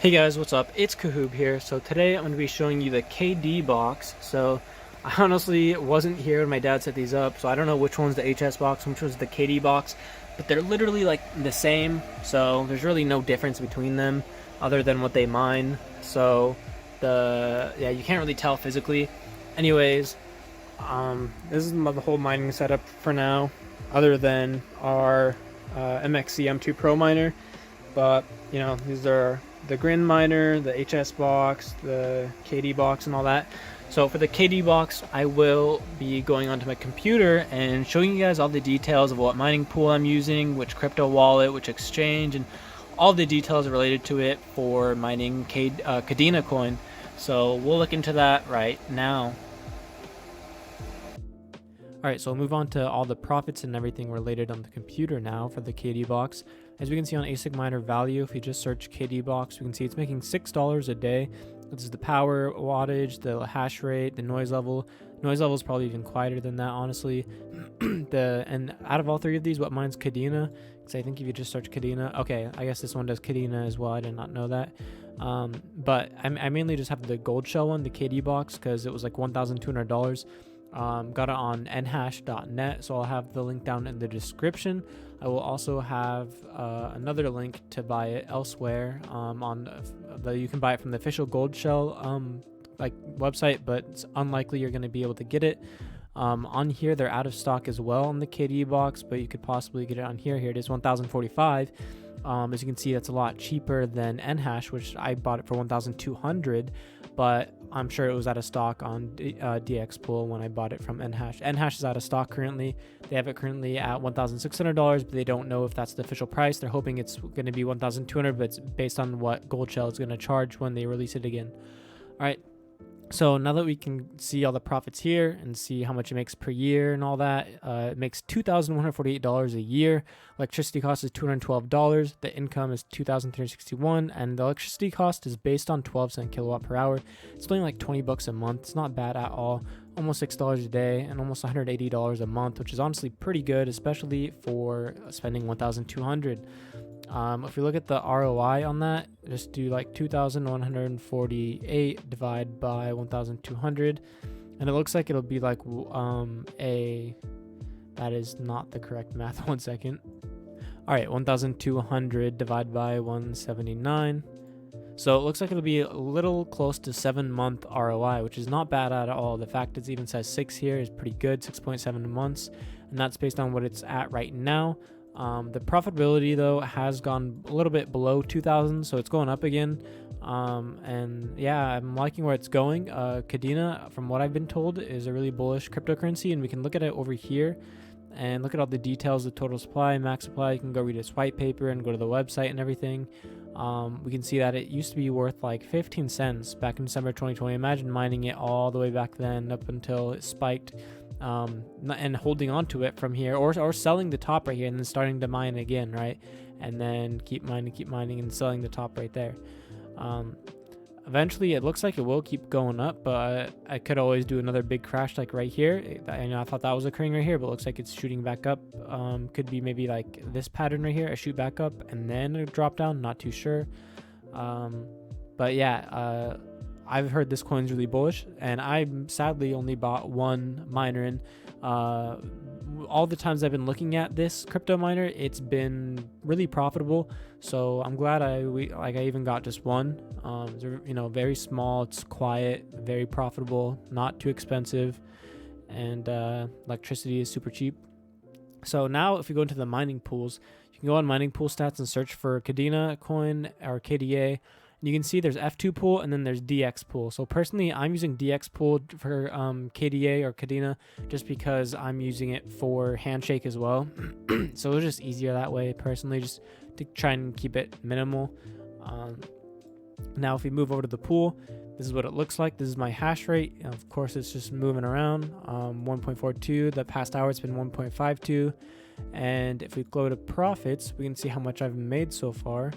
Hey guys, what's up? It's Kahoob here. So today I'm going to be showing you the KD box. So I honestly wasn't here when my dad set these up, so I don't know which one's the HS box, which was the KD box, but they're literally like the same. So there's really no difference between them other than what they mine. So you can't really tell physically. Anyways, this is the whole mining setup for now, other than our MXC M2 Pro miner. But these are the Grin miner, the HS box, the KD box, and all that. So for the KD box, I will be going onto my computer and showing you guys all the details of what mining pool I'm using, which crypto wallet, which exchange, and all the details related to it for mining Kadena coin. So we'll look into that right now. Alright, so we'll move on to all the profits and everything related on the computer now for the KD box. As we can see on ASIC miner value, if you just search KD box, we can see it's making $6 a day. This is the power wattage, the hash rate, the noise level. Noise level is probably even quieter than that, honestly. And out of all three of these, what mines Kadena? Because I think if you just search Kadena, okay, I guess this one does Kadena as well. I did not know that. But I mainly just have the Goldshell one, the KD box, because it was like $1,200. Got it on nhash.net, so I'll have the link down in the description. I will also have another link to buy it elsewhere you can buy it from the official Goldshell website, but it's unlikely you're going to be able to get it. On here, they're out of stock as well on the KD box, but you could possibly get it on here. Here it is, 1,045. As you can see, that's a lot cheaper than nhash, which I bought it for 1,200, but I'm sure it was out of stock on DX Pool when I bought it from nhash. Nhash is out of stock currently. They have it currently at $1,600, but they don't know if that's the official price. They're hoping it's going to be $1,200, but it's based on what Goldshell is going to charge when they release it again. All right. So now that we can see all the profits here and see how much it makes per year and all that, it makes $2,148 a year. Electricity cost is $212. The income is $2,361, and the electricity cost is based on 12-cent kilowatt per hour. It's only like $20 a month. It's not bad at all. Almost $6 a day and almost $180 a month, which is honestly pretty good, especially for spending $1,200. If we look at the ROI on that, just do like 2,148 divided by 1,200, and it looks like it'll be like that is not the correct math. 1 second. All right, 1,200 divided by 179. So it looks like it'll be a little close to 7-month ROI, which is not bad at all. The fact it even says 6 here is pretty good, 6.7 months, and that's based on what it's at right now. The profitability though has gone a little bit below 2,000, so it's going up again. And yeah, I'm liking where it's going. Kadena, from what I've been told, is a really bullish cryptocurrency, and we can look at it over here and look at all the details of total supply, max supply. You can go read its white paper and go to the website and everything. We can see that it used to be worth like 15 cents back in December 2020. Imagine mining it all the way back then up until it spiked. And holding on to it from here, or selling the top right here and then starting to mine again, right? And then keep mining and selling the top right there. Eventually it looks like it will keep going up, but I could always do another big crash like right here. I thought that was occurring right here, but it looks like it's shooting back up. Could be maybe like this pattern right here, I shoot back up and then a drop down, not too sure. But yeah, I've heard this coin's really bullish, and I sadly only bought one miner in. All the times I've been looking at this crypto miner, it's been really profitable. So I'm glad I even got just one. Very small, it's quiet, very profitable, not too expensive, and electricity is super cheap. So now if you go into the mining pools, you can go on mining pool stats and search for Kadena coin or KDA. You can see there's F2 pool and then there's DX pool. So personally, I'm using DX pool for KDA or Kadena just because I'm using it for Handshake as well. So it's just easier that way, personally, just to try and keep it minimal. Now, if we move over to the pool, this is what it looks like. This is my hash rate. And of course, it's just moving around. 1.42. The past hour, it's been 1.52. And if we go to profits, we can see how much I've made so far.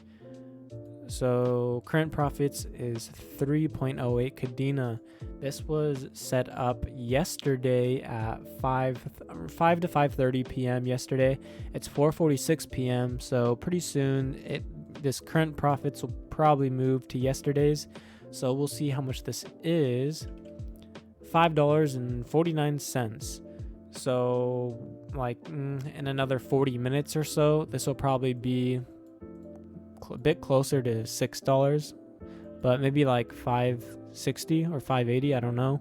So current profits is 3.08 Kadena. This was set up yesterday at 5 to 5:30 p.m. yesterday. It's 4:46 p.m. So pretty soon this current profits will probably move to yesterday's. So we'll see how much this is. $5.49. So like in another 40 minutes or so, this will probably be a bit closer to $6, but maybe like 560 or 580, I don't know.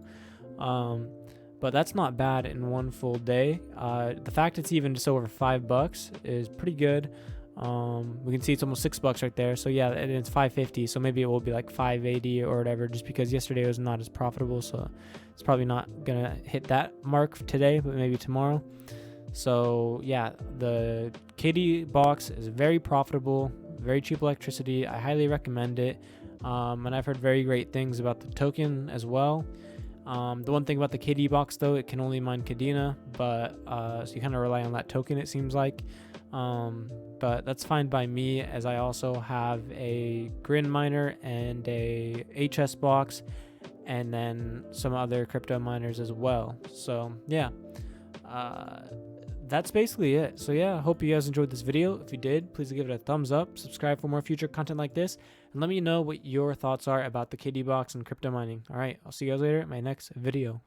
But that's not bad in one full day. The fact it's even just over $5 is pretty good. We can see it's almost $6 right there. So yeah, and it's 550. So maybe it will be like 580 or whatever, just because yesterday was not as profitable. So it's probably not gonna hit that mark today, but maybe tomorrow. So yeah, the KD box is very profitable, very cheap electricity. I highly recommend it. And I've heard very great things about the token as well. The one thing about the KD box though, it can only mine Kadena, but so you kind of rely on that token, it seems like. But that's fine by me, as I also have a Grin miner and a HS box, and then some other crypto miners as well. So yeah, that's basically it. So yeah, I hope you guys enjoyed this video. If you did, please give it a thumbs up, subscribe for more future content like this, and let me know what your thoughts are about the KD box and crypto mining. All right, I'll see you guys later in my next video.